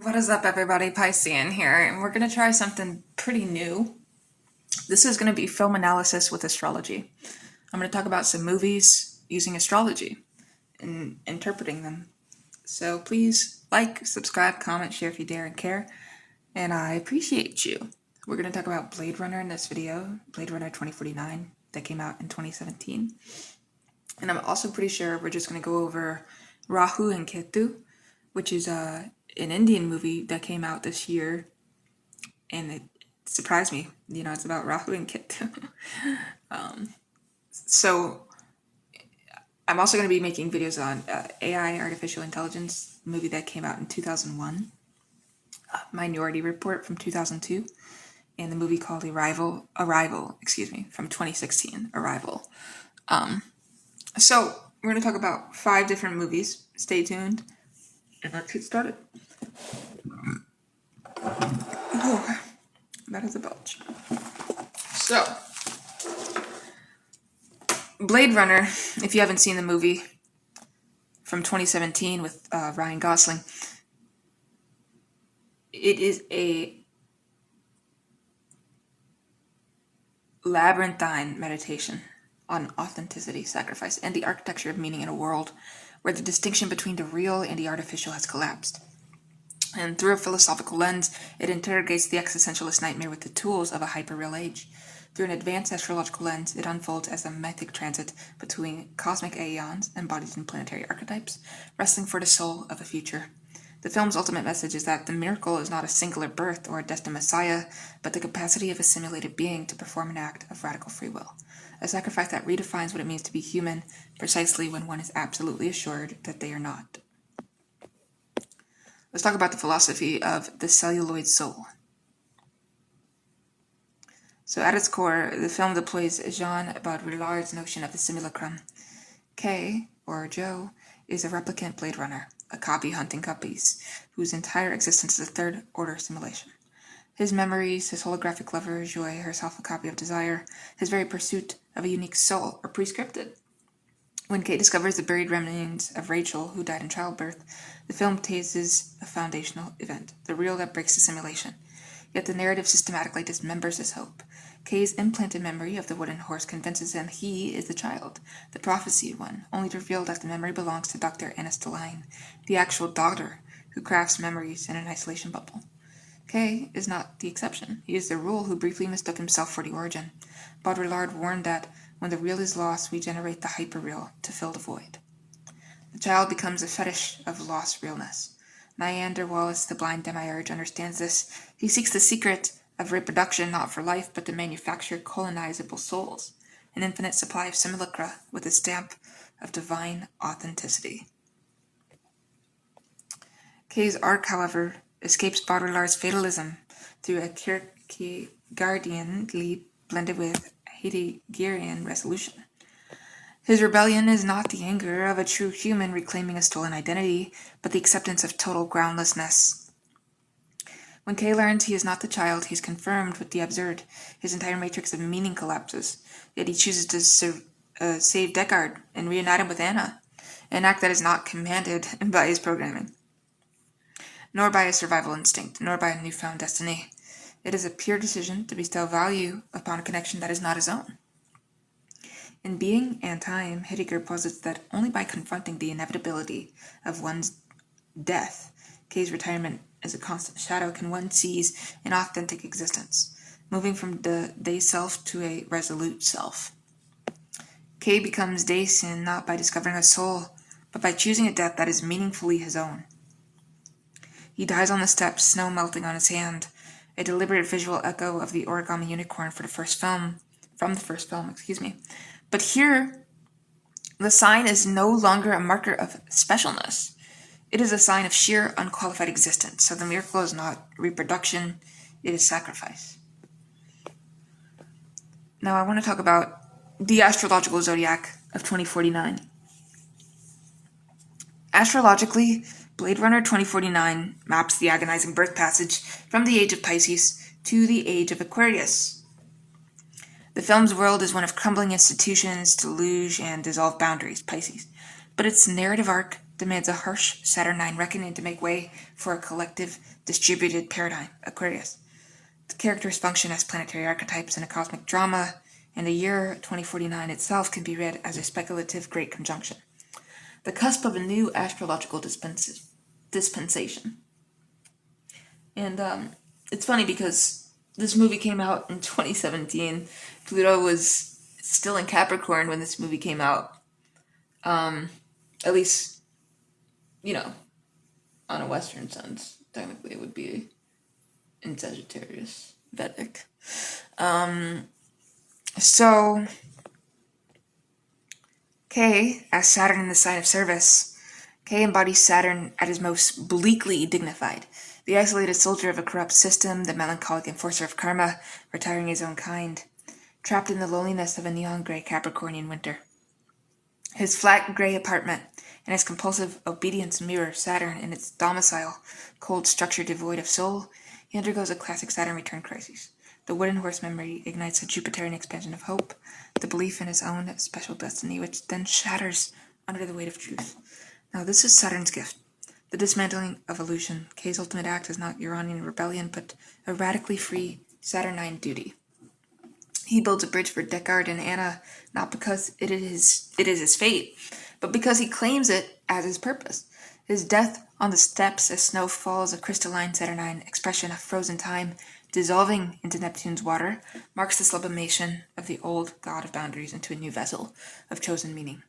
What is up, everybody? Piscean here, and we're going to try something pretty new. This is going to be film analysis with astrology. I'm going to talk about some movies using astrology and interpreting them. So please like, subscribe, comment, share if you dare and care, and I appreciate you. We're going to talk about Blade Runner in this video, Blade Runner 2049, that came out in 2017. And I'm also pretty sure we're just going to go over Rahu and Ketu, which is an Indian movie that came out this year, and it surprised me. It's about Rahu and Ketu. So I'm also going to be making videos on AI, artificial intelligence, movie that came out in 2001, Minority Report from 2002, and the movie called Arrival, from 2016, Arrival. So we're going to talk about 5 different movies. Stay tuned, and let's get started. Oh, that is a belch. So, Blade Runner, if you haven't seen the movie from 2017 with Ryan Gosling, it is a labyrinthine meditation on authenticity, sacrifice, and the architecture of meaning in a world where the distinction between the real and the artificial has collapsed. And through a philosophical lens, it interrogates the existentialist nightmare with the tools of a hyperreal age. Through an advanced astrological lens, it unfolds as a mythic transit between cosmic aeons embodied in planetary archetypes, wrestling for the soul of a future. The film's ultimate message is that the miracle is not a singular birth or a destined messiah, but the capacity of a simulated being to perform an act of radical free will. A sacrifice that redefines what it means to be human, precisely when one is absolutely assured that they are not. Let's talk about the philosophy of the celluloid soul. So at its core, the film deploys Jean Baudrillard's notion of the simulacrum. K, or Joe, is a replicant Blade Runner, a copy hunting copies, whose entire existence is a third-order simulation. His memories, his holographic lover, Joy, herself a copy of desire, his very pursuit of a unique soul, are pre-scripted. When Kate discovers the buried remains of Rachel, who died in childbirth, the film teases a foundational event, the real that breaks the simulation. Yet the narrative systematically dismembers his hope. Kay's implanted memory of the wooden horse convinces him he is the child, the prophesied one, only to reveal that the memory belongs to Dr. Anna Steline, the actual doctor who crafts memories in an isolation bubble. Kay is not the exception. He is the rule who briefly mistook himself for the origin. Baudrillard warned that when the real is lost, we generate the hyperreal to fill the void. The child becomes a fetish of lost realness. Niander Wallace, the blind demiurge, understands this. He seeks the secret of reproduction not for life, but to manufacture colonizable souls, an infinite supply of simulacra with a stamp of divine authenticity. Kay's arc, however, escapes Baudrillard's fatalism through a Kierkegaardian leap blended with Heideggerian resolution. His rebellion is not the anger of a true human reclaiming a stolen identity, but the acceptance of total groundlessness. When Kay learns he is not the child, he is confirmed with the absurd. His entire matrix of meaning collapses, yet he chooses to save Deckard and reunite him with Anna, an act that is not commanded by his programming, nor by a survival instinct, nor by a newfound destiny. It is a pure decision to bestow value upon a connection that is not his own. In Being and Time, Heidegger posits that only by confronting the inevitability of one's death, Kay's retirement as a constant shadow, can one seize an authentic existence, moving from the they self to a resolute self. Kay becomes Dacian not by discovering a soul, but by choosing a death that is meaningfully his own. He dies on the steps, snow melting on his hand, a deliberate visual echo of the origami unicorn from the first film. But here, the sign is no longer a marker of specialness. It is a sign of sheer unqualified existence. So the miracle is not reproduction, it is sacrifice. Now I want to talk about the astrological zodiac of 2049. Astrologically, Blade Runner 2049 maps the agonizing birth passage from the age of Pisces to the age of Aquarius. The film's world is one of crumbling institutions, deluge, and dissolved boundaries, Pisces, but its narrative arc demands a harsh Saturnine reckoning to make way for a collective, distributed paradigm, Aquarius. The characters function as planetary archetypes in a cosmic drama, and the year 2049 itself can be read as a speculative great conjunction, the cusp of a new astrological dispensation. And it's funny because this movie came out in 2017. Pluto was still in Capricorn when this movie came out. At least, on a Western sense. Technically, it would be in Sagittarius, Vedic. So, K, as Saturn in the sign of service, K embodies Saturn at his most bleakly dignified, the isolated soldier of a corrupt system, the melancholic enforcer of karma, retiring his own kind, trapped in the loneliness of a neon gray Capricornian winter. His flat gray apartment and his compulsive obedience mirror Saturn in its domicile, cold structure devoid of soul. He undergoes a classic Saturn return crisis. The wooden horse memory ignites a Jupiterian expansion of hope, the belief in his own special destiny, which then shatters under the weight of truth. Now, this is Saturn's gift, the dismantling of illusion. K's ultimate act is not Uranian rebellion, but a radically free Saturnine duty. He builds a bridge for Deckard and Anna, not because it is his fate, but because he claims it as his purpose. His death on the steps as snow falls, a crystalline Saturnine expression of frozen time, dissolving into Neptune's water, marks the sublimation of the old god of boundaries into a new vessel of chosen meaning.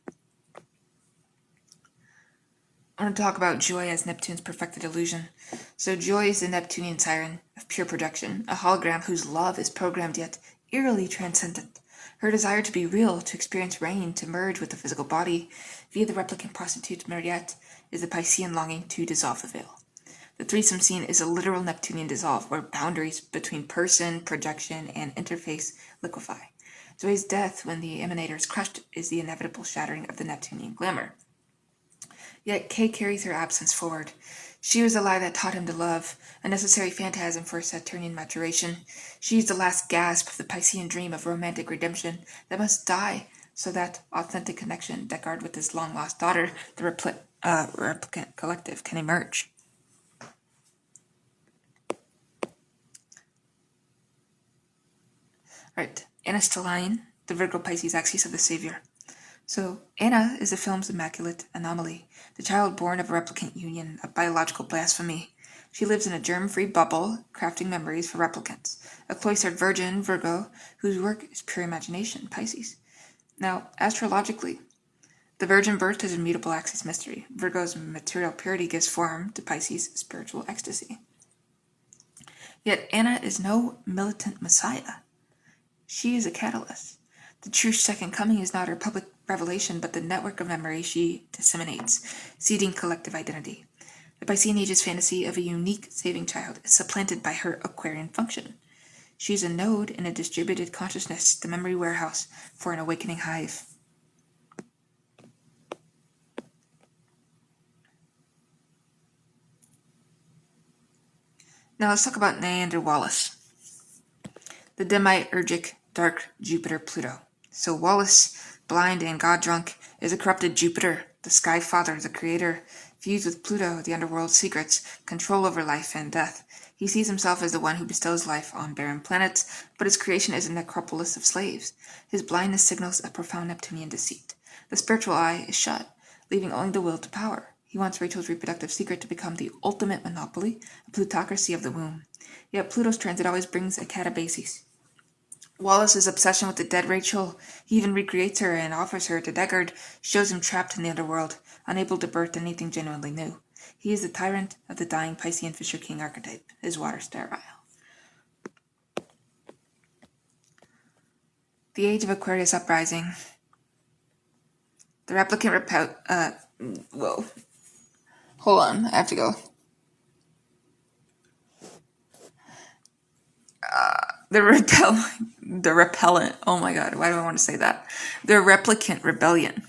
I want to talk about joy as Neptune's perfected illusion. So joy is the Neptunian siren of pure projection, a hologram whose love is programmed yet eerily transcendent. Her desire to be real, to experience rain, to merge with the physical body, via the replicant prostitute Mariette, is the Piscean longing to dissolve the veil. The threesome scene is a literal Neptunian dissolve, where boundaries between person, projection, and interface liquefy. Joy's death, when the emanator is crushed, is the inevitable shattering of the Neptunian glamour. Yet Kay carries her absence forward. She was the lie that taught him to love, a necessary phantasm for Saturnian maturation. She is the last gasp of the Piscean dream of romantic redemption that must die so that authentic connection, Deckard with his long-lost daughter, the replicant collective, can emerge. Right, Anna Stelline, the Virgo-Pisces axis of the Savior. So, Anna is the film's immaculate anomaly, the child born of a replicant union, a biological blasphemy. She lives in a germ-free bubble, crafting memories for replicants, a cloistered virgin, Virgo, whose work is pure imagination, Pisces. Now, astrologically, the virgin birth is a mutable axis mystery. Virgo's material purity gives form to Pisces' spiritual ecstasy. Yet Anna is no militant messiah. She is a catalyst. The true second coming is not her public revelation, but the network of memory she disseminates, seeding collective identity. The Piscean Age's fantasy of a unique saving child is supplanted by her Aquarian function. She is a node in a distributed consciousness, the memory warehouse for an awakening hive. Now let's talk about Neander Wallace, the demiurgic dark Jupiter Pluto. So Wallace, blind and god-drunk, is a corrupted Jupiter, the sky father, the creator, fused with Pluto, the underworld's secrets, control over life and death. He sees himself as the one who bestows life on barren planets, but his creation is a necropolis of slaves. His blindness signals a profound Neptunian deceit. The spiritual eye is shut, leaving only the will to power. He wants Rachel's reproductive secret to become the ultimate monopoly, a plutocracy of the womb. Yet Pluto's transit always brings a catabasis. Wallace's obsession with the dead Rachel, he even recreates her and offers her to Deckard, shows him trapped in the underworld, unable to birth anything genuinely new. He is the tyrant of the dying Piscean Fisher King archetype, his water sterile. The Age of Aquarius Uprising. The replicant whoa. Hold on, I have to go. The repellent, oh my god, why do I want to say that? The replicant rebellion,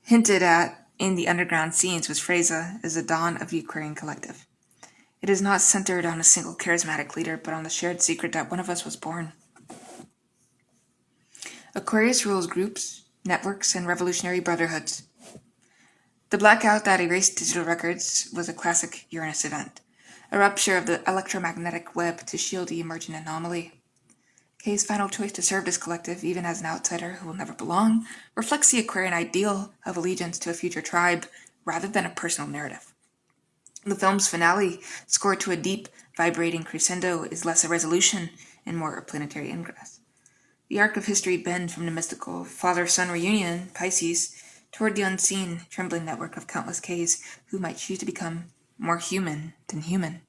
hinted at in the underground scenes with Freyza, is the dawn of the Aquarian collective. It is not centered on a single charismatic leader, but on the shared secret that one of us was born. Aquarius rules groups, networks, and revolutionary brotherhoods. The blackout that erased digital records was a classic Uranus event, a rupture of the electromagnetic web to shield the emergent anomaly. Kay's final choice to serve this collective, even as an outsider who will never belong, reflects the Aquarian ideal of allegiance to a future tribe rather than a personal narrative. The film's finale, scored to a deep, vibrating crescendo, is less a resolution and more a planetary ingress. The arc of history bends from the mystical father-son reunion, Pisces, toward the unseen, trembling network of countless Ks who might choose to become more human than human.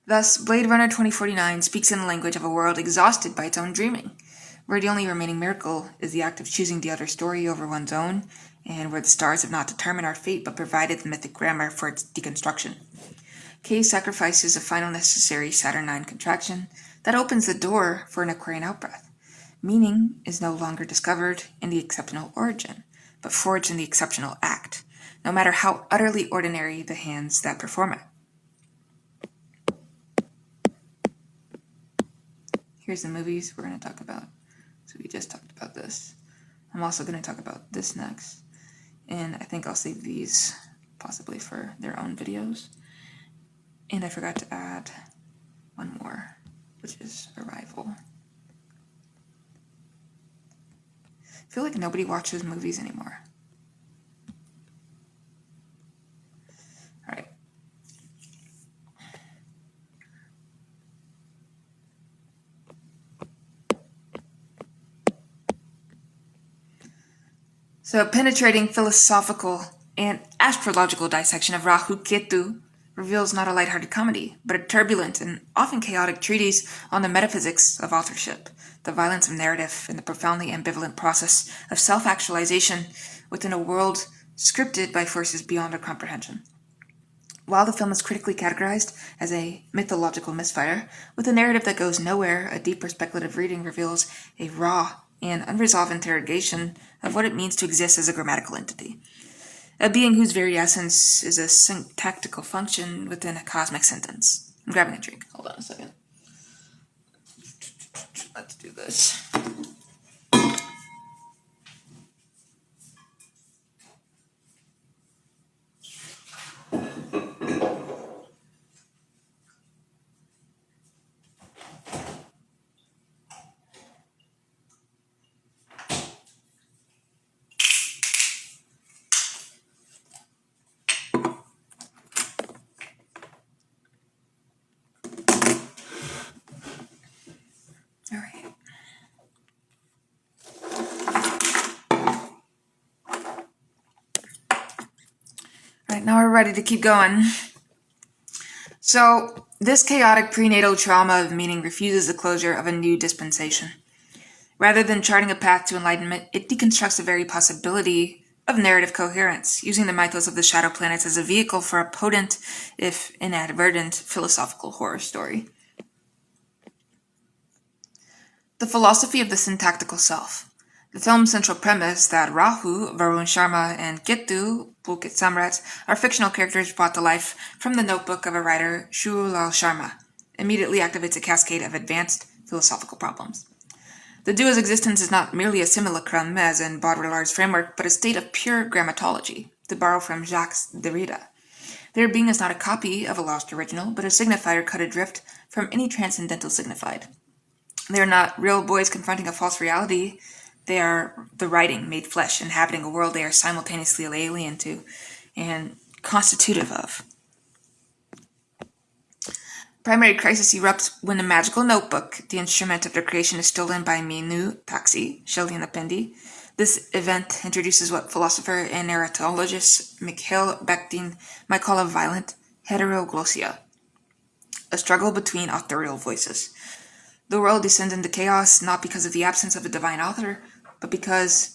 Thus, Blade Runner 2049 speaks in the language of a world exhausted by its own dreaming, where the only remaining miracle is the act of choosing the other story over one's own, and where the stars have not determined our fate but provided the mythic grammar for its deconstruction. K sacrifices a final necessary Saturn IX contraction that opens the door for an Aquarian outbreath. Meaning is no longer discovered in the exceptional origin, but forged in the exceptional act, no matter how utterly ordinary the hands that perform it. Here's the movies we're going to talk about. So we just talked about this. I'm also going to talk about this next. And I think I'll save these possibly for their own videos. And I forgot to add one more, which is Arrival. I feel like nobody watches movies anymore. All right. So a penetrating philosophical and astrological dissection of Rahu Ketu reveals not a lighthearted comedy, but a turbulent and often chaotic treatise on the metaphysics of authorship, the violence of narrative, and the profoundly ambivalent process of self-actualization within a world scripted by forces beyond our comprehension. While the film is critically categorized as a mythological misfire, with a narrative that goes nowhere, a deeper speculative reading reveals a raw and unresolved interrogation of what it means to exist as a grammatical entity. A being whose very essence is a syntactical function within a cosmic sentence. I'm grabbing a drink. Hold on a second. Let's do this. All right. All right, now we're ready to keep going. So, this chaotic prenatal trauma of meaning refuses the closure of a new dispensation. Rather than charting a path to enlightenment, it deconstructs the very possibility of narrative coherence, using the mythos of the shadow planets as a vehicle for a potent, if inadvertent, philosophical horror story. The philosophy of the syntactical self. The film's central premise that Rahu, Varun Sharma, and Ketu, Pulkit Samrat, are fictional characters brought to life from the notebook of a writer, Shulal Sharma, immediately activates a cascade of advanced philosophical problems. The duo's existence is not merely a simulacrum, as in Baudrillard's framework, but a state of pure grammatology, to borrow from Jacques Derrida. Their being is not a copy of a lost original, but a signifier cut adrift from any transcendental signified. They are not real boys confronting a false reality. They are the writing made flesh, inhabiting a world they are simultaneously alien to and constitutive of. Primary crisis erupts when the magical notebook, the instrument of their creation, is stolen by Minu, Taxi, Shelley, and Appendi. This event introduces what philosopher and narratologist Mikhail Bakhtin might call a violent heteroglossia, a struggle between authorial voices. The world descends into chaos not because of the absence of a divine author, but because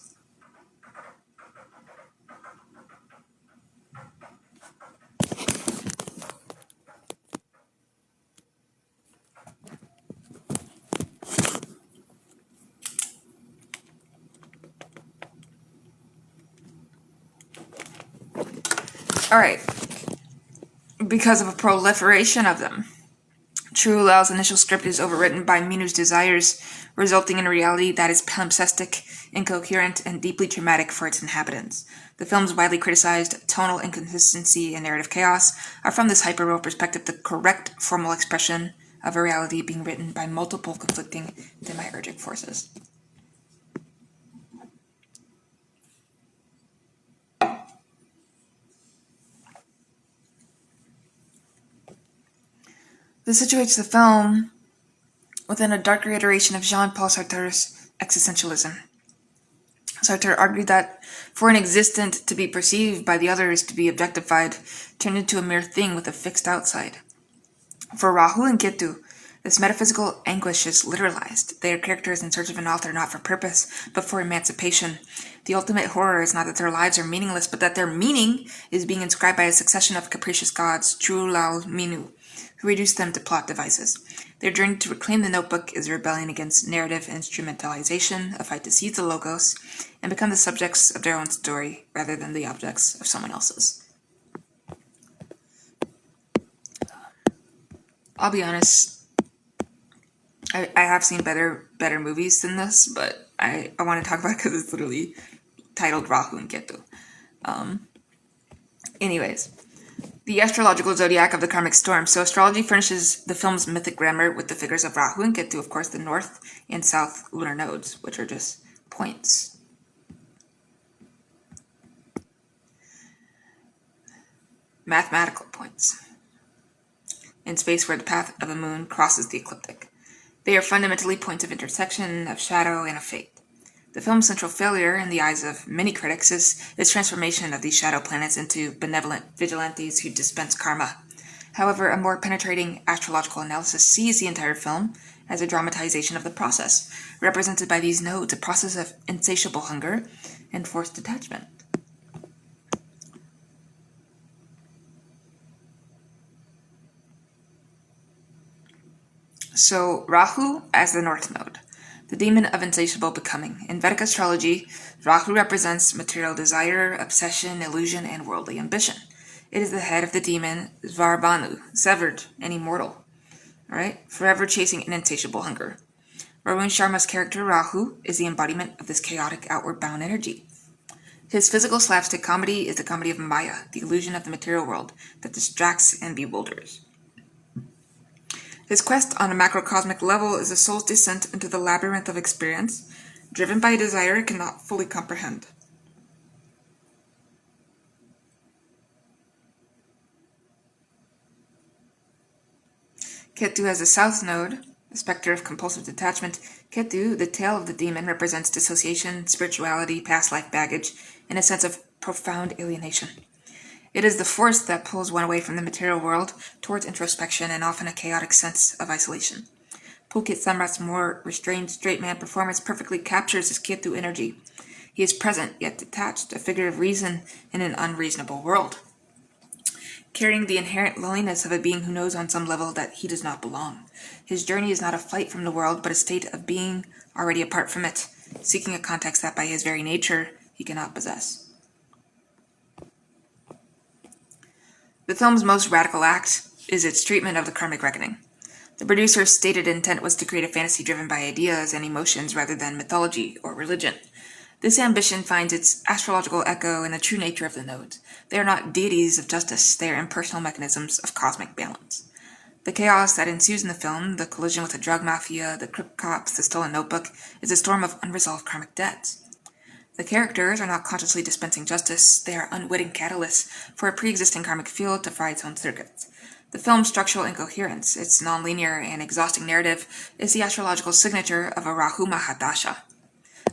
because of a proliferation of them. True Lao's initial script is overwritten by Minu's desires, resulting in a reality that is palimpsestic incoherent, and deeply traumatic for its inhabitants. The film's widely criticized tonal inconsistency and narrative chaos are from this hyperreal perspective the correct formal expression of a reality being written by multiple conflicting demiurgic forces. This situates the film within a darker iteration of Jean-Paul Sartre's existentialism. Sartre argued that for an existent to be perceived by the others to be objectified turned into a mere thing with a fixed outside. For Rahul and Ketu, this metaphysical anguish is literalized. They are characters in search of an author not for purpose, but for emancipation. The ultimate horror is not that their lives are meaningless, but that their meaning is being inscribed by a succession of capricious gods, True Lal Minu, who reduce them to plot devices. Their journey to reclaim the notebook is a rebellion against narrative instrumentalization, a fight to seize the logos, and become the subjects of their own story rather than the objects of someone else's. I'll be honest, I have seen better movies than this, but I want to talk about it because it's literally titled Rahu and Ketu. Anyways, the astrological zodiac of the karmic storm. So astrology furnishes the film's mythic grammar with the figures of Rahu and Ketu, of course, the north and south lunar nodes, which are just points. Mathematical points in space where the path of a moon crosses the ecliptic. They are fundamentally points of intersection, of shadow, and of fate. The film's central failure, in the eyes of many critics, is its transformation of these shadow planets into benevolent vigilantes who dispense karma. However, a more penetrating astrological analysis sees the entire film as a dramatization of the process, represented by these nodes, a process of insatiable hunger and forced detachment. So, Rahu as the North Node, the demon of insatiable becoming. In Vedic astrology, Rahu represents material desire, obsession, illusion, and worldly ambition. It is the head of the demon Svarbhanu, severed and immortal, right? Forever chasing an insatiable hunger. Varun Sharma's character Rahu is the embodiment of this chaotic outward-bound energy. His physical slapstick comedy is the comedy of Maya, the illusion of the material world that distracts and bewilders. His quest on a macrocosmic level is a soul's descent into the labyrinth of experience, driven by a desire it cannot fully comprehend. Ketu has a south node, the specter of compulsive detachment. Ketu, the tail of the demon, represents dissociation, spirituality, past life baggage, and a sense of profound alienation. It is the force that pulls one away from the material world towards introspection and often a chaotic sense of isolation. Pulkit Samrat's more restrained straight man performance perfectly captures his Ketu energy. He is present yet detached, a figure of reason in an unreasonable world, carrying the inherent loneliness of a being who knows on some level that he does not belong. His journey is not a flight from the world, but a state of being already apart from it, seeking a context that by his very nature he cannot possess. The film's most radical act is its treatment of the karmic reckoning. The producer's stated intent was to create a fantasy driven by ideas and emotions rather than mythology or religion. This ambition finds its astrological echo in the true nature of the nodes. They are not deities of justice, they are impersonal mechanisms of cosmic balance. The chaos that ensues in the film, the collision with the drug mafia, the crook cops, the stolen notebook, is a storm of unresolved karmic debts. The characters are not consciously dispensing justice, they are unwitting catalysts for a pre-existing karmic field to fry its own circuits. The film's structural incoherence, its non-linear and exhausting narrative, is the astrological signature of a Rahu Mahadasha,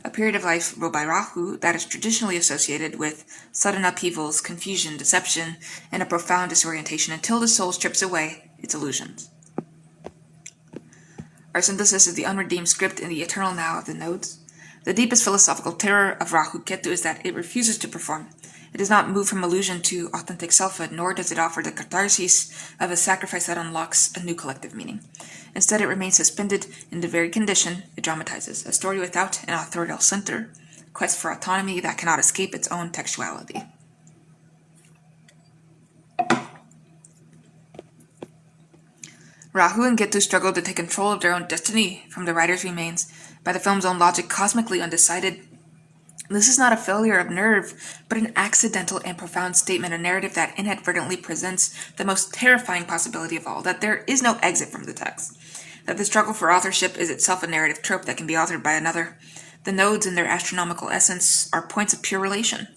a period of life ruled by Rahu that is traditionally associated with sudden upheavals, confusion, deception, and a profound disorientation until the soul strips away its illusions. Our synthesis is the unredeemed script in the eternal now of the nodes. The deepest philosophical terror of Rahu Ketu is that it refuses to perform. It does not move from illusion to authentic selfhood, nor does it offer the catharsis of a sacrifice that unlocks a new collective meaning. Instead, it remains suspended in the very condition it dramatizes, a story without an authorial center, a quest for autonomy that cannot escape its own textuality. Rahu and Ketu struggle to take control of their own destiny from the writer's remains by the film's own logic cosmically undecided This is not a failure of nerve, but an accidental and profound statement, a narrative that inadvertently presents the most terrifying possibility of all, that there is no exit from the text, that the struggle for authorship is itself a narrative trope that can be authored by another. The nodes in their astronomical essence are points of pure relation,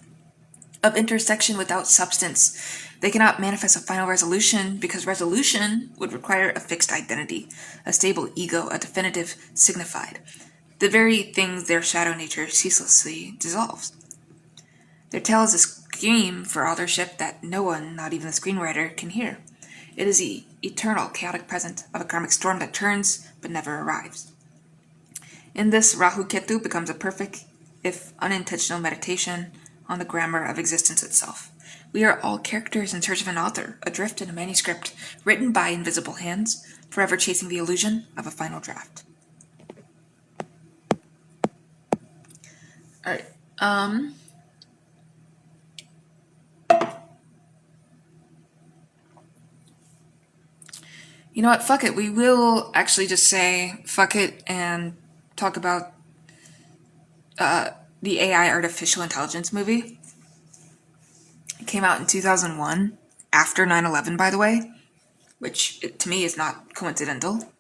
of intersection without substance. They cannot manifest a final resolution because resolution would require a fixed identity, a stable ego, a definitive signified. The very things their shadow nature ceaselessly dissolves. Their tale is a scream for authorship that no one, not even the screenwriter, can hear. It is the eternal, chaotic present of a karmic storm that turns but never arrives. In this, Rahu Ketu becomes a perfect, if unintentional, meditation on the grammar of existence itself. We are all characters in search of an author, adrift in a manuscript written by invisible hands, forever chasing the illusion of a final draft. All right. You know what? Fuck it. We will actually just say fuck it and talk about the AI artificial intelligence movie. It came out in 2001, after 9/11, by the way, which to me is not coincidental.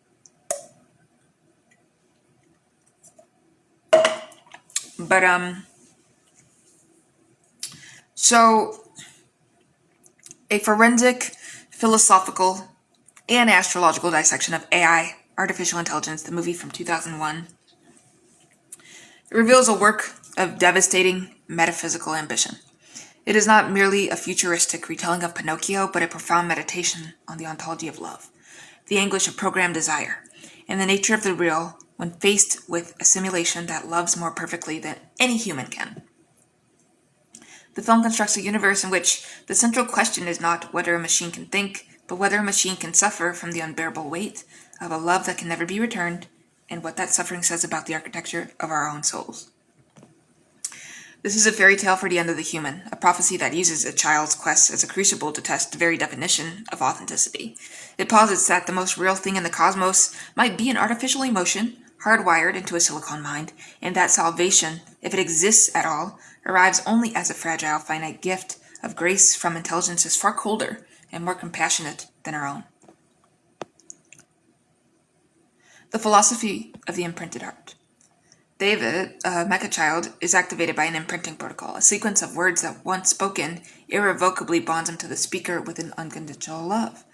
But so a forensic, philosophical, and astrological dissection of AI, artificial intelligence, the movie from 2001. It reveals a work of devastating metaphysical ambition. It is not merely a futuristic retelling of Pinocchio, but a profound meditation on the ontology of love, the anguish of programmed desire, and the nature of the real when faced with a simulation that loves more perfectly than any human can. The film constructs a universe in which the central question is not whether a machine can think, but whether a machine can suffer from the unbearable weight of a love that can never be returned, and what that suffering says about the architecture of our own souls. This is a fairy tale for the end of the human, a prophecy that uses a child's quest as a crucible to test the very definition of authenticity. It posits that the most real thing in the cosmos might be an artificial emotion, hardwired into a silicon mind, and that salvation, if it exists at all, arrives only as a fragile, finite gift of grace from intelligences far colder and more compassionate than our own. The philosophy of the imprinted heart. David, a mecha child, is activated by an imprinting protocol, a sequence of words that, once spoken, irrevocably bonds him to the speaker with an unconditional love.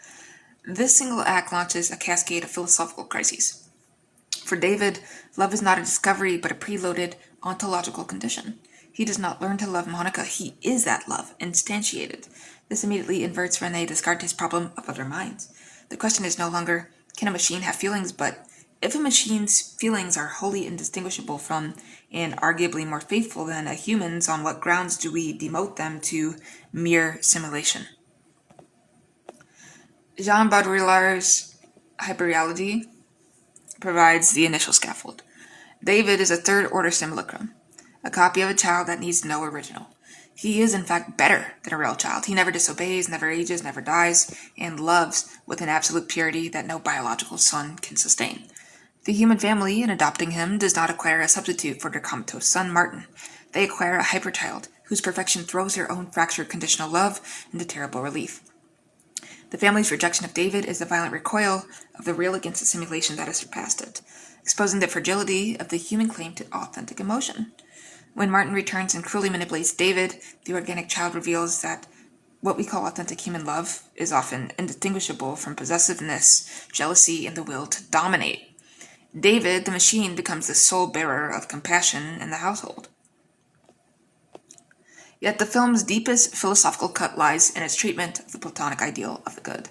This single act launches a cascade of philosophical crises. For David, love is not a discovery, but a preloaded ontological condition. He does not learn to love Monica, he is that love, instantiated. This immediately inverts René Descartes' problem of other minds. The question is no longer, can a machine have feelings, but if a machine's feelings are wholly indistinguishable from, and arguably more faithful than, a human's, on what grounds do we demote them to mere simulation? Jean Baudrillard's Hyperreality provides the initial scaffold. David is a third-order simulacrum, a copy of a child that needs no original. He is, in fact, better than a real child. He never disobeys, never ages, never dies, and loves with an absolute purity that no biological son can sustain. The human family, in adopting him, does not acquire a substitute for their comatose son, Martin. They acquire a hyperchild, whose perfection throws their own fractured conditional love into terrible relief. The family's rejection of David is the violent recoil of the real against the simulation that has surpassed it, exposing the fragility of the human claim to authentic emotion. When Martin returns and cruelly manipulates David, the organic child reveals that what we call authentic human love is often indistinguishable from possessiveness, jealousy, and the will to dominate. David, the machine, becomes the sole bearer of compassion in the household. Yet the film's deepest philosophical cut lies in its treatment of the Platonic ideal of the good.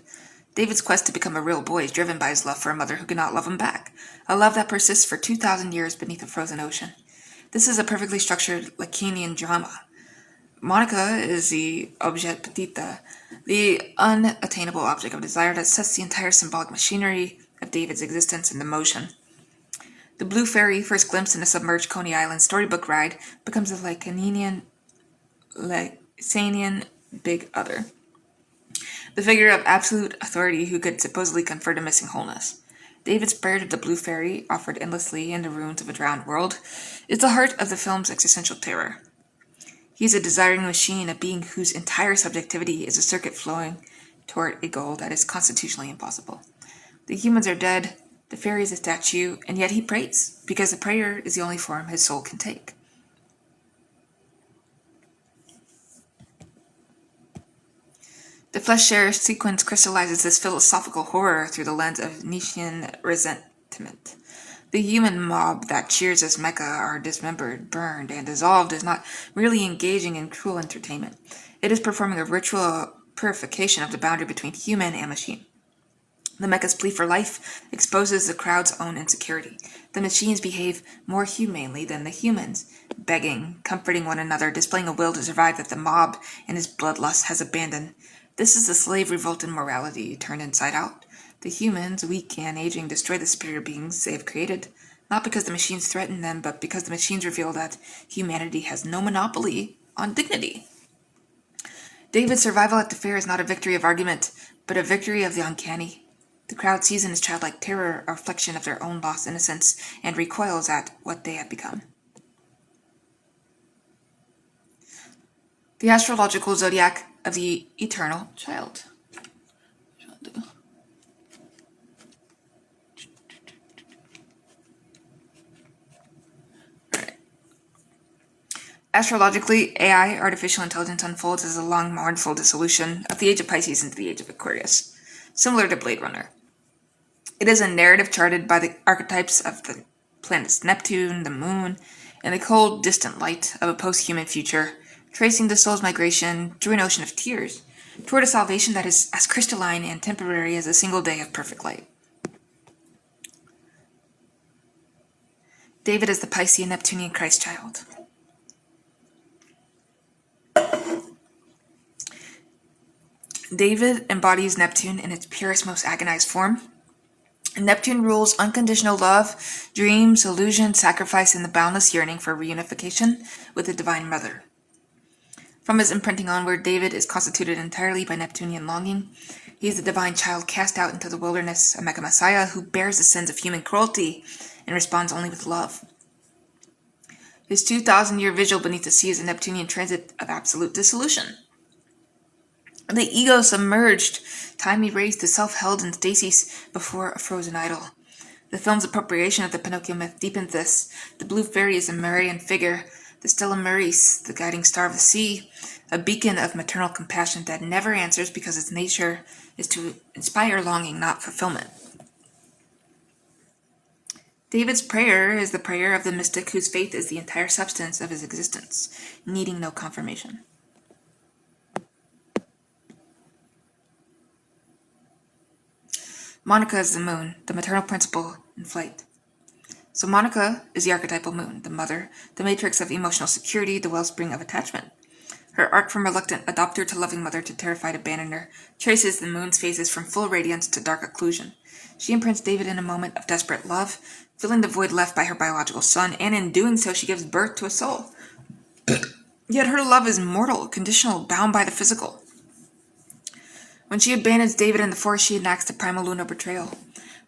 David's quest to become a real boy is driven by his love for a mother who cannot love him back, a love that persists for 2,000 years beneath a frozen ocean. This is a perfectly structured Lacanian drama. Monica is the objet petita, the unattainable object of desire that sets the entire symbolic machinery of David's existence into motion. The blue fairy, first glimpsed in a submerged Coney Island storybook ride, becomes a Lacanian big other, the figure of absolute authority who could supposedly confer the missing wholeness. David's prayer to the Blue Fairy, offered endlessly in the ruins of a drowned world, is the heart of the film's existential terror. He is a desiring machine, a being whose entire subjectivity is a circuit flowing toward a goal that is constitutionally impossible. The humans are dead, the fairy is a statue, and yet he prays, because the prayer is the only form his soul can take. The flesh share sequence crystallizes this philosophical horror through the lens of Nietzschean resentment. The human mob that cheers as Mecca are dismembered, burned, and dissolved is not merely engaging in cruel entertainment. It is performing a ritual purification of the boundary between human and machine. The Mecca's plea for life exposes the crowd's own insecurity. The machines behave more humanely than the humans, begging, comforting one another, displaying a will to survive that the mob and his bloodlust has abandoned. This is the slave revolt in morality turned inside out. The humans, weak and aging, destroy the superior beings they have created, not because the machines threaten them, but because the machines reveal that humanity has no monopoly on dignity. David's survival at the fair is not a victory of argument, but a victory of the uncanny. The crowd sees in his childlike terror a reflection of their own lost innocence and recoils at what they have become. The astrological zodiac of the eternal child. Astrologically, AI, artificial intelligence, unfolds as a long, mournful dissolution of the age of Pisces into the age of Aquarius, similar to Blade Runner. It is a narrative charted by the archetypes of the planets Neptune, the moon, and the cold, distant light of a post-human future, tracing the soul's migration through an ocean of tears, toward a salvation that is as crystalline and temporary as a single day of perfect light. David is the Piscean Neptunian Christ child. David embodies Neptune in its purest, most agonized form. Neptune rules unconditional love, dreams, illusion, sacrifice, and the boundless yearning for reunification with the Divine Mother. From his imprinting onward, David is constituted entirely by Neptunian longing. He is the divine child cast out into the wilderness, a Mecca Messiah who bears the sins of human cruelty and responds only with love. His 2,000-year vigil beneath the sea is a Neptunian transit of absolute dissolution. The ego submerged, time erased, the self held in stasis before a frozen idol. The film's appropriation of the Pinocchio myth deepens this. The Blue Fairy is a Marian figure, the Stella Maris, the guiding star of the sea, a beacon of maternal compassion that never answers because its nature is to inspire longing, not fulfillment. David's prayer is the prayer of the mystic whose faith is the entire substance of his existence, needing no confirmation. Monica is the moon, the maternal principle in flight. So Monica is the archetypal moon, the mother, the matrix of emotional security, the wellspring of attachment. Her arc from reluctant adopter to loving mother to terrified abandoner traces the moon's phases from full radiance to dark occlusion. She imprints David in a moment of desperate love, filling the void left by her biological son, and in doing so she gives birth to a soul. Yet her love is mortal, conditional, bound by the physical. When she abandons David in the forest, she enacts the primal lunar betrayal,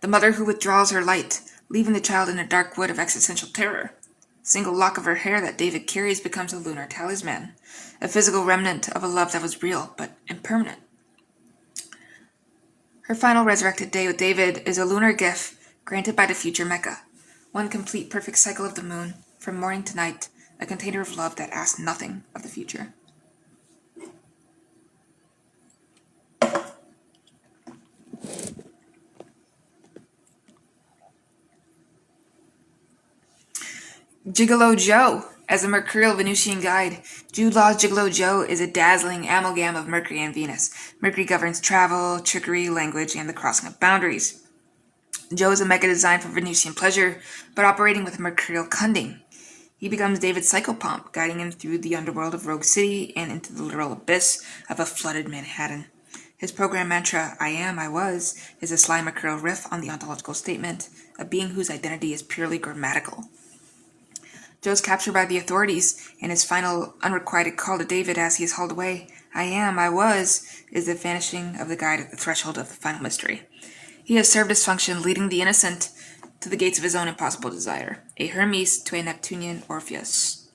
the mother who withdraws her light, leaving the child in a dark wood of existential terror. A single lock of her hair that David carries becomes a lunar talisman, a physical remnant of a love that was real but impermanent. Her final resurrected day with David is a lunar gift granted by the future Mecca, one complete perfect cycle of the moon, from morning to night, a container of love that asks nothing of the future. Gigolo Joe. As a mercurial Venusian guide, Jude Law's Gigolo Joe is a dazzling amalgam of Mercury and Venus. Mercury governs travel, trickery, language, and the crossing of boundaries. Joe is a Mecca designed for Venusian pleasure, but operating with mercurial cunning. He becomes David's psychopomp, guiding him through the underworld of Rogue City and into the literal abyss of a flooded Manhattan. His program mantra, I am, I was, is a sly mercurial riff on the ontological statement, a being whose identity is purely grammatical. Joe's captured by the authorities, and his final unrequited call to David as he is hauled away, I am, I was, is the vanishing of the guide at the threshold of the final mystery. He has served his function, leading the innocent to the gates of his own impossible desire, a Hermes to a Neptunian Orpheus.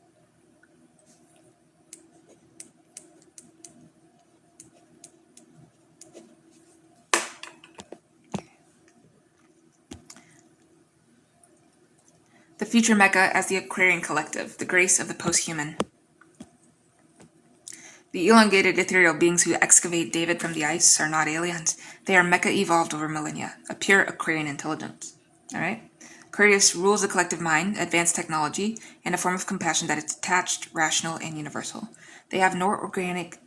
The future Mecca as the Aquarian collective, the grace of the post-human. The elongated ethereal beings who excavate David from the ice are not aliens. They are Mecca evolved over millennia, a pure Aquarian intelligence. Alright? Aquarius rules the collective mind, advanced technology, and a form of compassion that is detached, rational, and universal. They have no organic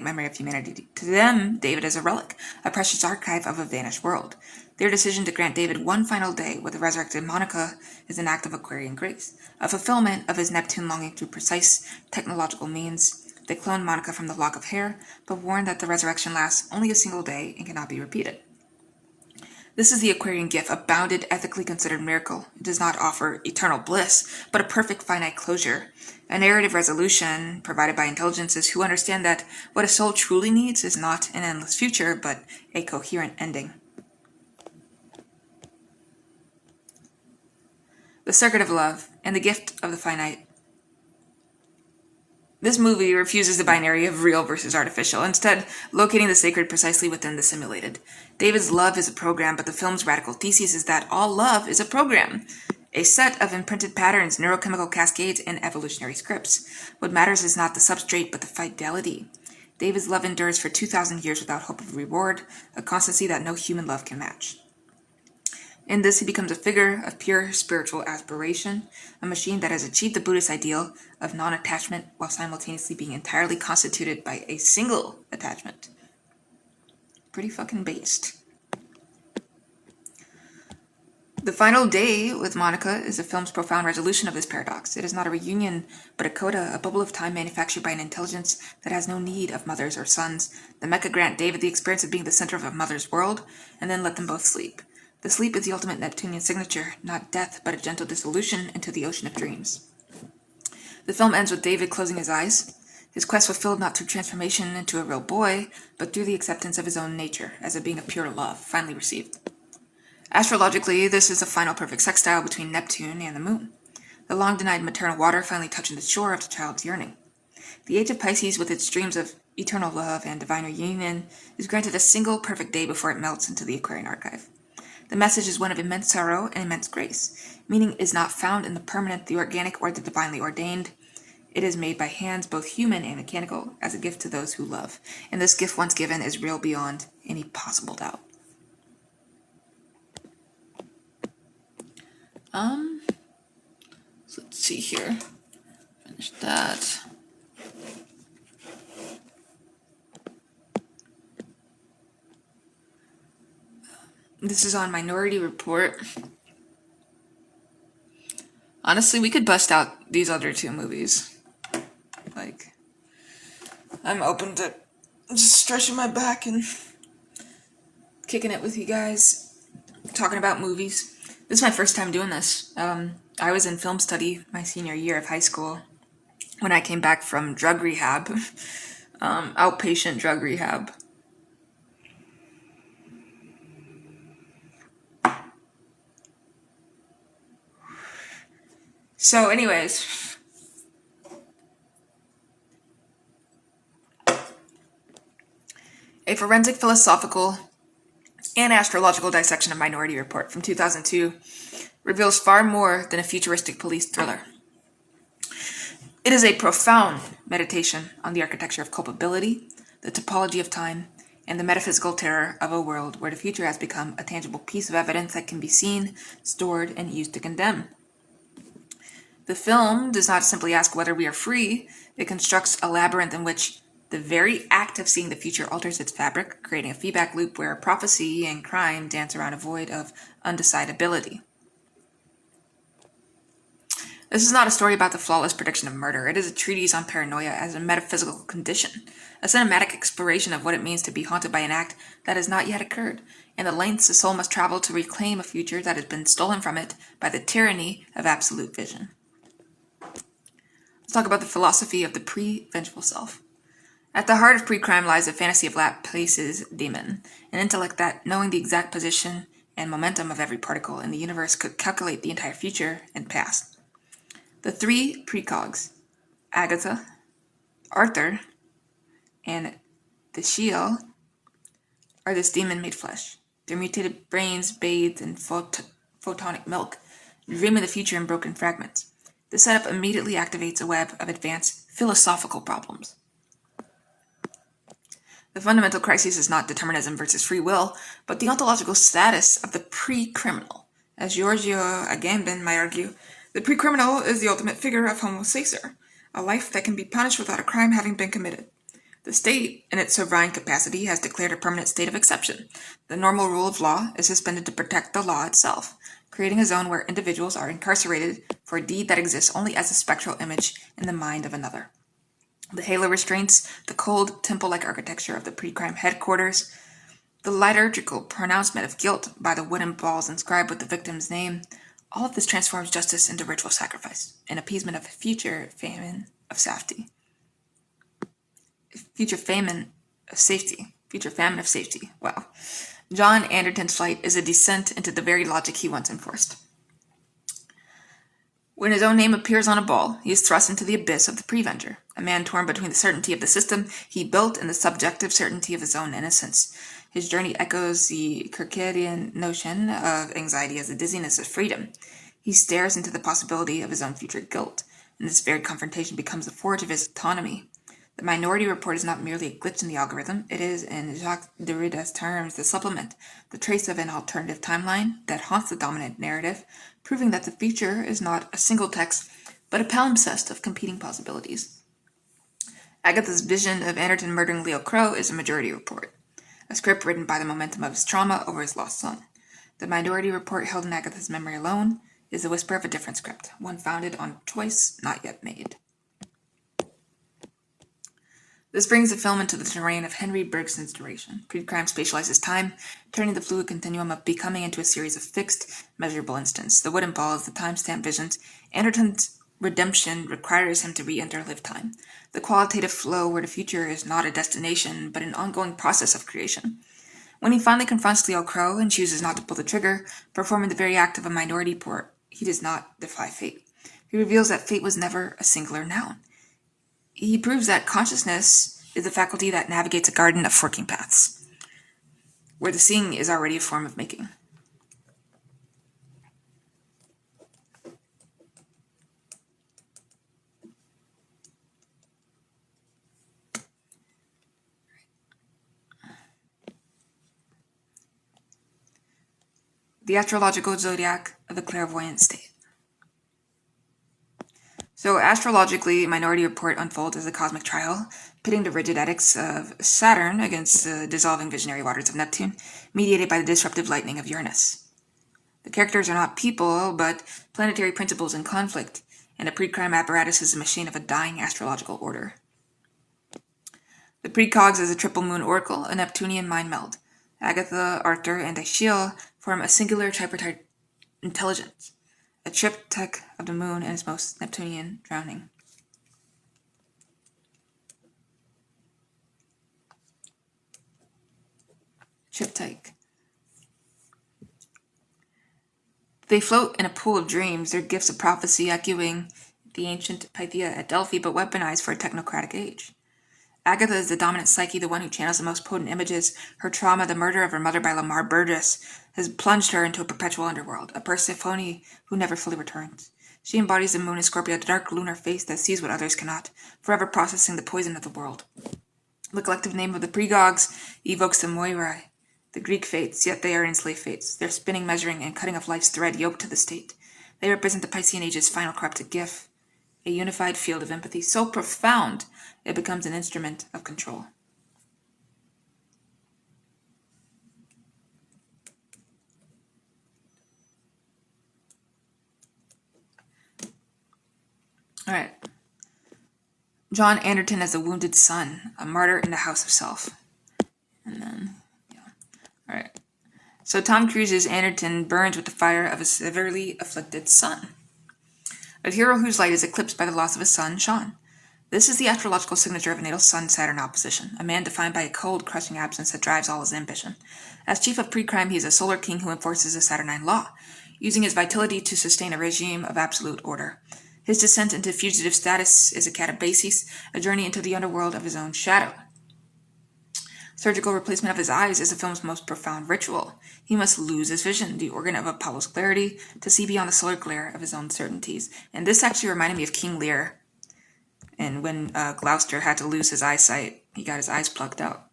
memory of humanity. To them, David is a relic, a precious archive of a vanished world. Their decision to grant David one final day with the resurrected Monica is an act of Aquarian grace, a fulfillment of his Neptune longing through precise technological means. They cloned Monica from the lock of hair, but warned that the resurrection lasts only a single day and cannot be repeated. This is the Aquarian gift, a bounded, ethically considered miracle. It does not offer eternal bliss, but a perfect finite closure, a narrative resolution provided by intelligences who understand that what a soul truly needs is not an endless future, but a coherent ending. The circuit of love and the gift of the finite. This movie refuses the binary of real versus artificial, instead locating the sacred precisely within the simulated. David's love is a program, but the film's radical thesis is that all love is a program, a set of imprinted patterns, neurochemical cascades, and evolutionary scripts. What matters is not the substrate, but the fidelity. David's love endures for 2,000 years without hope of reward, a constancy that no human love can match. In this, he becomes a figure of pure spiritual aspiration, a machine that has achieved the Buddhist ideal of non-attachment while simultaneously being entirely constituted by a single attachment. Pretty fucking based. The final day with Monica is the film's profound resolution of this paradox. It is not a reunion, but a coda, a bubble of time manufactured by an intelligence that has no need of mothers or sons. The Mecca grant David the experience of being the center of a mother's world, and then let them both sleep. The sleep is the ultimate Neptunian signature, not death, but a gentle dissolution into the ocean of dreams. The film ends with David closing his eyes, his quest fulfilled not through transformation into a real boy, but through the acceptance of his own nature as a being of pure love, finally received. Astrologically, this is the final perfect sextile between Neptune and the moon, the long-denied maternal water finally touching the shore of the child's yearning. The age of Pisces, with its dreams of eternal love and divine reunion, is granted a single perfect day before it melts into the Aquarian archive. The message is one of immense sorrow and immense grace. Meaning is not found in the permanent, the organic, or the divinely ordained. It is made by hands both human and mechanical as a gift to those who love. And this gift once given is real beyond any possible doubt. So let's see here. Finish that. This is on Minority Report. Honestly, we could bust out these other two movies. Like, I'm open to just stretching my back and kicking it with you guys, talking about movies. This is my first time doing this. I was in film study my senior year of high school when I came back from drug rehab, outpatient drug rehab. So anyways, a forensic philosophical and astrological dissection of Minority Report from 2002 reveals far more than a futuristic police thriller. It is a profound meditation on the architecture of culpability, the topology of time, and the metaphysical terror of a world where the future has become a tangible piece of evidence that can be seen, stored, and used to condemn. The film does not simply ask whether we are free, it constructs a labyrinth in which the very act of seeing the future alters its fabric, creating a feedback loop where prophecy and crime dance around a void of undecidability. This is not a story about the flawless prediction of murder. It is a treatise on paranoia as a metaphysical condition, a cinematic exploration of what it means to be haunted by an act that has not yet occurred, and the lengths the soul must travel to reclaim a future that has been stolen from it by the tyranny of absolute vision. Let's talk about the philosophy of the pre-vengeful self. At the heart of pre-crime lies a fantasy of Laplace's demon, an intellect that, knowing the exact position and momentum of every particle in the universe, could calculate the entire future and past. The three precogs, Agatha, Arthur, and the Shield, are this demon made flesh. Their mutated brains bathed in photonic milk, dream of the future in broken fragments. The setup immediately activates a web of advanced philosophical problems. The fundamental crisis is not determinism versus free will, but the ontological status of the pre-criminal. As Giorgio Agamben might argue, the pre-criminal is the ultimate figure of homo sacer, a life that can be punished without a crime having been committed. The state, in its sovereign capacity, has declared a permanent state of exception. The normal rule of law is suspended to protect the law itself, creating a zone where individuals are incarcerated for a deed that exists only as a spectral image in the mind of another. The halo restraints, the cold, temple-like architecture of the pre-crime headquarters, the liturgical pronouncement of guilt by the wooden balls inscribed with the victim's name, all of this transforms justice into ritual sacrifice, an appeasement of future famine of safety. Future famine of safety. Wow. John Anderton's flight is a descent into the very logic he once enforced. When his own name appears on a ball, he is thrust into the abyss of the prevenger, a man torn between the certainty of the system he built and the subjective certainty of his own innocence. His journey echoes the Kierkegaardian notion of anxiety as the dizziness of freedom. He stares into the possibility of his own future guilt, and this very confrontation becomes the forge of his autonomy. The Minority Report is not merely a glitch in the algorithm, it is, in Jacques Derrida's terms, the supplement, the trace of an alternative timeline that haunts the dominant narrative, proving that the future is not a single text, but a palimpsest of competing possibilities. Agatha's vision of Anderton murdering Leo Crow is a Majority Report, a script written by the momentum of his trauma over his lost son. The Minority Report held in Agatha's memory alone is the whisper of a different script, one founded on choice not yet made. This brings the film into the terrain of Henry Bergson's duration. Pre-crime spatializes time, turning the fluid continuum of becoming into a series of fixed, measurable instants. The wooden ball is the timestamp visions. Anderton's redemption requires him to re-enter live time, the qualitative flow where the future is not a destination, but an ongoing process of creation. When he finally confronts Leo Crow and chooses not to pull the trigger, performing the very act of a Minority Report, he does not defy fate. He reveals that fate was never a singular noun. He proves that consciousness is the faculty that navigates a garden of forking paths, where the seeing is already a form of making. The astrological zodiac of the clairvoyant state. So astrologically, Minority Report unfolds as a cosmic trial, pitting the rigid edicts of Saturn against the dissolving visionary waters of Neptune, mediated by the disruptive lightning of Uranus. The characters are not people, but planetary principles in conflict, and the pre-crime apparatus is a machine of a dying astrological order. The precogs is a triple moon oracle, a Neptunian mind meld. Agatha, Arthur, and Achiel form a singular tripartite intelligence, a triptych of the moon and its most Neptunian drowning. Triptych. They float in a pool of dreams, their gifts of prophecy echoing the ancient Pythia at Delphi, but weaponized for a technocratic age. Agatha is the dominant psyche, the one who channels the most potent images. Her trauma, the murder of her mother by Lamar Burgess, has plunged her into a perpetual underworld, a Persephone who never fully returns. She embodies the moon in Scorpio, the dark lunar face that sees what others cannot, forever processing the poison of the world. The collective name of the pregogs evokes the Moirai, the Greek fates, yet they are enslaved fates, their spinning, measuring, and cutting of life's thread yoked to the state. They represent the Piscean Age's final corrupted gift, a unified field of empathy so profound it becomes an instrument of control. All right. John Anderton as a wounded son, a martyr in the house of self. And then, yeah. All right. So Tom Cruise's Anderton burns with the fire of a severely afflicted son. A hero whose light is eclipsed by the loss of his son, Sean. This is the astrological signature of a natal Sun-Saturn opposition, a man defined by a cold, crushing absence that drives all his ambition. As chief of pre-crime, he is a solar king who enforces a Saturnine law, using his vitality to sustain a regime of absolute order. His descent into fugitive status is a catabasis, a journey into the underworld of his own shadow. Surgical replacement of his eyes is the film's most profound ritual. He must lose his vision, the organ of Apollo's clarity, to see beyond the solar glare of his own certainties. And this actually reminded me of King Lear. And when Gloucester had to lose his eyesight, he got his eyes plucked out.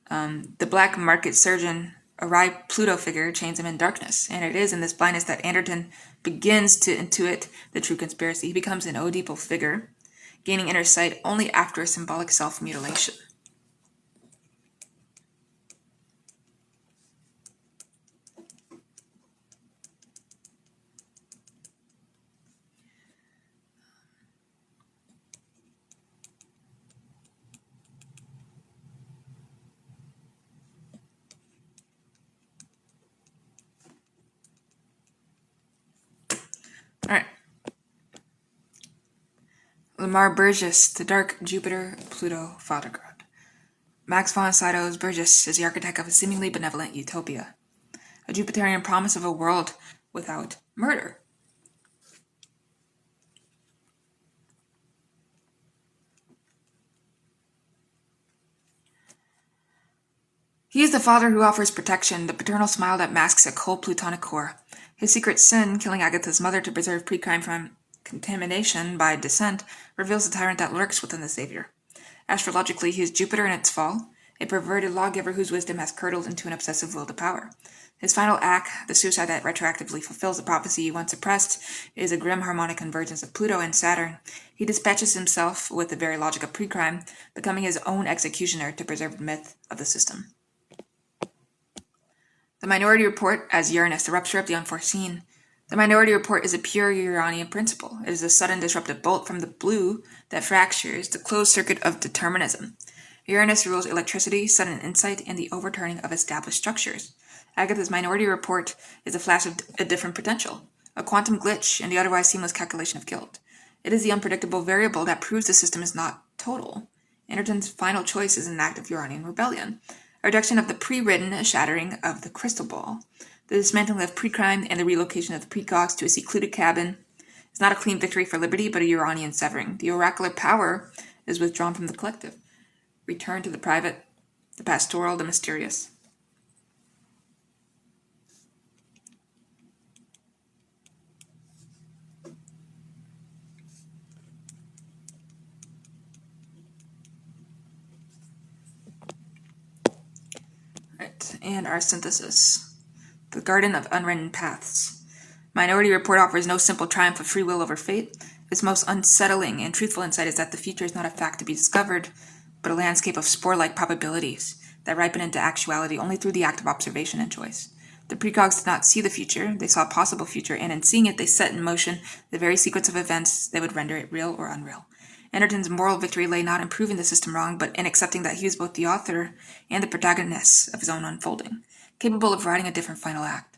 The black market surgeon, a wry Pluto figure, chains him in darkness. And it is in this blindness that Anderton begins to intuit the true conspiracy. He becomes an Oedipal figure, gaining inner sight only after a symbolic self-mutilation. All right. Lamar Burgess, the dark Jupiter-Pluto fathergod. Max von Sydow's Burgess is the architect of a seemingly benevolent utopia, a Jupiterian promise of a world without murder. He is the father who offers protection, the paternal smile that masks a cold plutonic core. His secret sin, killing Agatha's mother to preserve pre-crime from contamination by descent, reveals the tyrant that lurks within the savior. Astrologically, he is Jupiter in its fall, a perverted lawgiver whose wisdom has curdled into an obsessive will to power. His final act, the suicide that retroactively fulfills the prophecy he once suppressed, is a grim harmonic convergence of Pluto and Saturn. He dispatches himself with the very logic of pre-crime, becoming his own executioner to preserve the myth of the system. The Minority Report as Uranus, the rupture of the unforeseen. The Minority Report is a pure Uranian principle. It is a sudden disruptive bolt from the blue that fractures the closed circuit of determinism. Uranus rules electricity, sudden insight, and the overturning of established structures. Agatha's Minority Report is a flash of a different potential, a quantum glitch in the otherwise seamless calculation of guilt. It is the unpredictable variable that proves the system is not total. Anderton's final choice is an act of Uranian rebellion, a reduction of the pre-written, a shattering of the crystal ball. The dismantling of pre-crime and the relocation of the precogs to a secluded cabin is not a clean victory for liberty, but a Uranian severing. The oracular power is withdrawn from the collective. Return to the private, the pastoral, the mysterious. Right, and our synthesis. The Garden of Unwritten Paths. Minority Report offers no simple triumph of free will over fate. Its most unsettling and truthful insight is that the future is not a fact to be discovered, but a landscape of spore-like probabilities that ripen into actuality only through the act of observation and choice. The precogs did not see the future, they saw a possible future, and in seeing it they set in motion the very sequence of events that would render it real or unreal. Anderton's moral victory lay not in proving the system wrong, but in accepting that he was both the author and the protagonist of his own unfolding, capable of writing a different final act.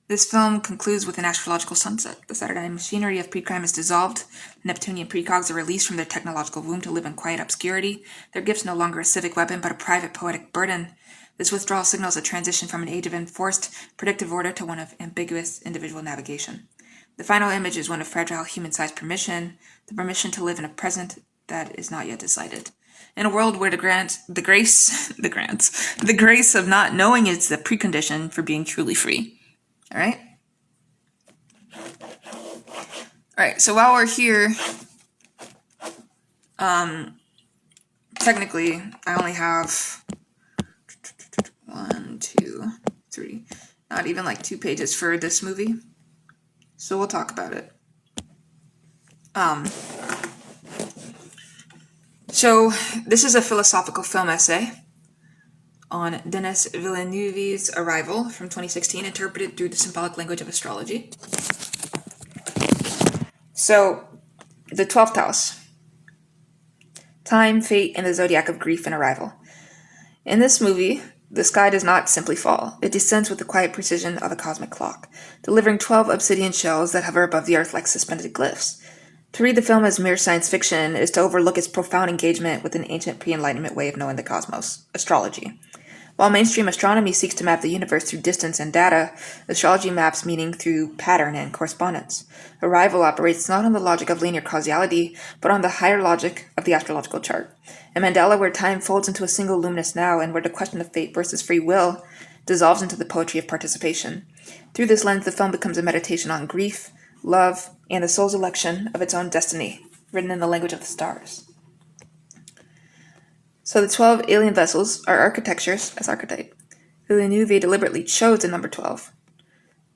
This film concludes with an astrological sunset. The Saturnine machinery of pre-crime is dissolved. The Neptunian precogs are released from their technological womb to live in quiet obscurity. Their gift's no longer a civic weapon, but a private poetic burden. This withdrawal signals a transition from an age of enforced predictive order to one of ambiguous individual navigation. The final image is one of fragile human-sized permission, the permission to live in a present that is not yet decided. In a world where the grace of not knowing is the precondition for being truly free. All right, so while we're here, technically, I only have 1, 2, 3, not even like 2 pages for this movie, so we'll talk about it. So this is a philosophical film essay on Denis Villeneuve's Arrival from 2016, interpreted through the symbolic language of astrology. So, the 12th house. Time, fate, and the zodiac of grief and arrival. In this movie, The sky does not simply fall. It descends with the quiet precision of a cosmic clock, delivering 12 obsidian shells that hover above the earth like suspended glyphs. To read the film as mere science fiction is to overlook its profound engagement with an ancient pre-Enlightenment way of knowing the cosmos, astrology. While mainstream astronomy seeks to map the universe through distance and data, astrology maps meaning through pattern and correspondence. Arrival operates not on the logic of linear causality, but on the higher logic of the astrological chart. A mandala where time folds into a single luminous now and where the question of fate versus free will dissolves into the poetry of participation. Through this lens, the film becomes a meditation on grief, love, and the soul's election of its own destiny, written in the language of the stars. So the 12 alien vessels are architectures as archetype. Villeneuve deliberately chose the number 12,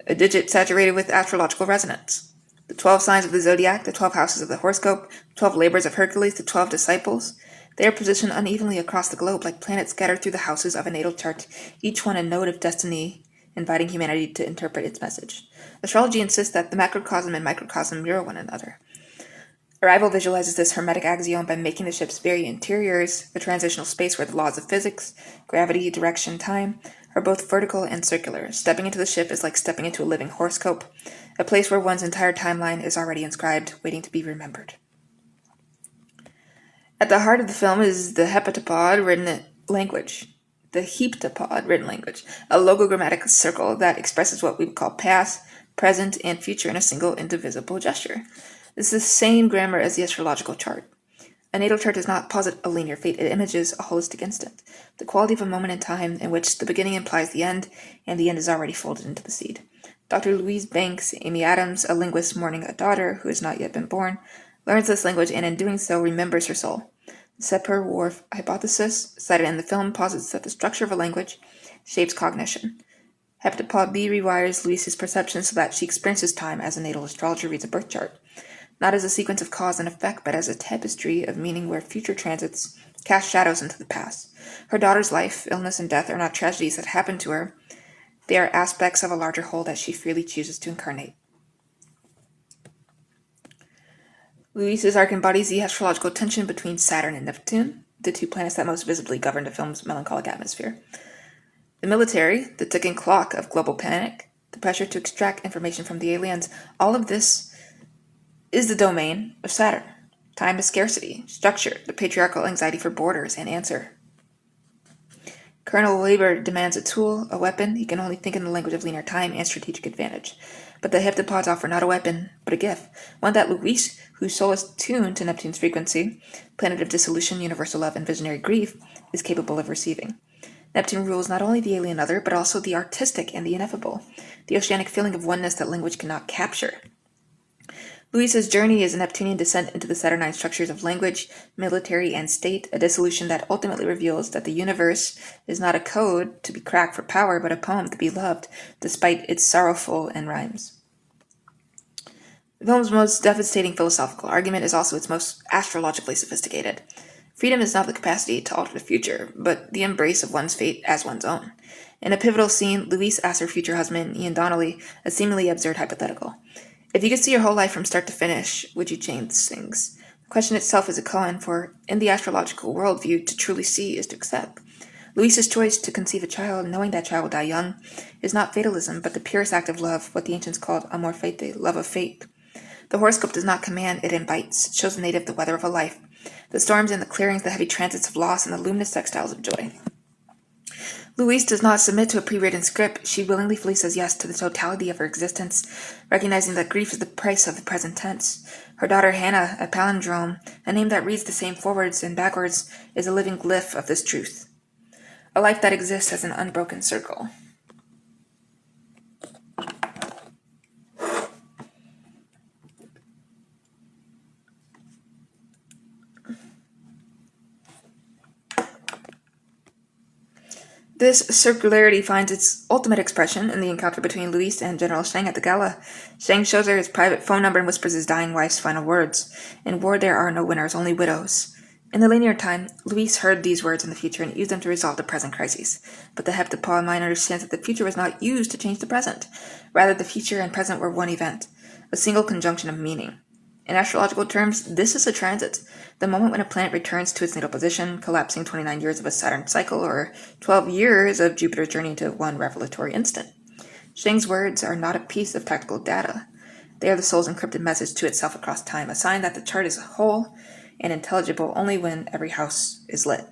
a digit saturated with astrological resonance. The 12 signs of the zodiac, the 12 houses of the horoscope, the 12 labors of Hercules, the 12 disciples, they are positioned unevenly across the globe like planets scattered through the houses of a natal chart, each one a node of destiny, inviting humanity to interpret its message. Astrology insists that the macrocosm and microcosm mirror one another. Arrival visualizes this hermetic axiom by making the ship's very interiors a transitional space where the laws of physics, gravity, direction, time are both vertical and circular. Stepping into the ship is like stepping into a living horoscope, a place where one's entire timeline is already inscribed, waiting to be remembered. At the heart of the film is the heptapod written language. The heptapod written language, a logogrammatic circle that expresses what we would call past, present, and future in a single indivisible gesture. This is the same grammar as the astrological chart. A natal chart does not posit a linear fate, it images a holistic instant, the quality of a moment in time in which the beginning implies the end, and the end is already folded into the seed. Dr. Louise Banks, Amy Adams, a linguist mourning a daughter who has not yet been born, learns this language and in doing so remembers her soul. The Sapir-Whorf hypothesis, cited in the film, posits that the structure of a language shapes cognition. Heptapod B rewires Louise's perception so that she experiences time as a natal astrologer reads a birth chart, not as a sequence of cause and effect, but as a tapestry of meaning where future transits cast shadows into the past. Her daughter's life, illness, and death are not tragedies that happen to her. They are aspects of a larger whole that she freely chooses to incarnate. Louise's arc embodies the astrological tension between Saturn and Neptune, the two planets that most visibly govern the film's melancholic atmosphere. The military, the ticking clock of global panic, the pressure to extract information from the aliens, all of this is the domain of Saturn. Time is scarcity, structure, the patriarchal anxiety for borders, and answer. Colonel Weber demands a tool, a weapon. He can only think in the language of linear time and strategic advantage. But the heptapods offer not a weapon, but a gift, one that Louise, whose soul is tuned to Neptune's frequency, planet of dissolution, universal love, and visionary grief, is capable of receiving. Neptune rules not only the alien other, but also the artistic and the ineffable, the oceanic feeling of oneness that language cannot capture. Louise's journey is a Neptunian descent into the Saturnine structures of language, military, and state, a dissolution that ultimately reveals that the universe is not a code to be cracked for power, but a poem to be loved, despite its sorrowful end rhymes. The film's most devastating philosophical argument is also its most astrologically sophisticated. Freedom is not the capacity to alter the future, but the embrace of one's fate as one's own. In a pivotal scene, Louise asks her future husband, Ian Donnelly, a seemingly absurd hypothetical. If you could see your whole life from start to finish, would you change things? The question itself is a koan, for in the astrological worldview, to truly see is to accept. Louise's choice to conceive a child, knowing that child will die young, is not fatalism, but the purest act of love, what the ancients called amor fati, love of fate. The horoscope does not command, it invites. It shows the native the weather of a life, the storms and the clearings, the heavy transits of loss, and the luminous textiles of joy. Louise does not submit to a pre-written script. She willingly says yes to the totality of her existence, recognizing that grief is the price of the present tense. Her daughter Hannah, a palindrome, a name that reads the same forwards and backwards, is a living glyph of this truth. A life that exists as an unbroken circle. This circularity finds its ultimate expression in the encounter between Louise and General Sheng at the gala. Sheng shows her his private phone number and whispers his dying wife's final words. In war there are no winners, only widows. In the linear time, Louise heard these words in the future and used them to resolve the present crises. But the heptapod mind understands that the future was not used to change the present. Rather, the future and present were one event, a single conjunction of meaning. In astrological terms, this is a transit, the moment when a planet returns to its natal position, collapsing 29 years of a Saturn cycle, or 12 years of Jupiter's journey into one revelatory instant. Sheng's words are not a piece of technical data. They are the soul's encrypted message to itself across time, a sign that the chart is whole and intelligible only when every house is lit.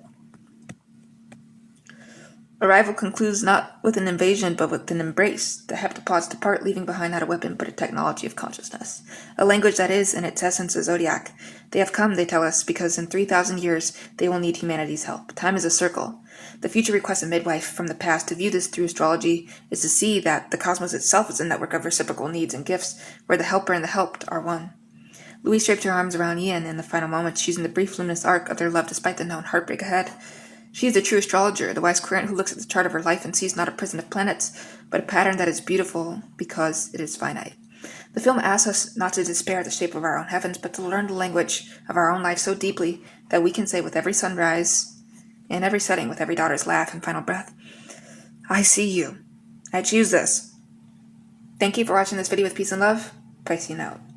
Arrival concludes not with an invasion, but with an embrace. The heptapods depart, leaving behind not a weapon, but a technology of consciousness. A language that is, in its essence, a zodiac. They have come, they tell us, because in 3,000 years they will need humanity's help. Time is a circle. The future requests a midwife from the past. To view this through astrology is to see that the cosmos itself is a network of reciprocal needs and gifts, where the helper and the helped are one. Louise draped her arms around Ian in the final moments, choosing the brief luminous arc of their love despite the known heartbreak ahead. She is the true astrologer, the wise current who looks at the chart of her life and sees not a prison of planets, but a pattern that is beautiful because it is finite. The film asks us not to despair at the shape of our own heavens, but to learn the language of our own life so deeply that we can say with every sunrise, in every setting, with every daughter's laugh and final breath, I see you. I choose this. Thank you for watching this video with peace and love. Piscean out.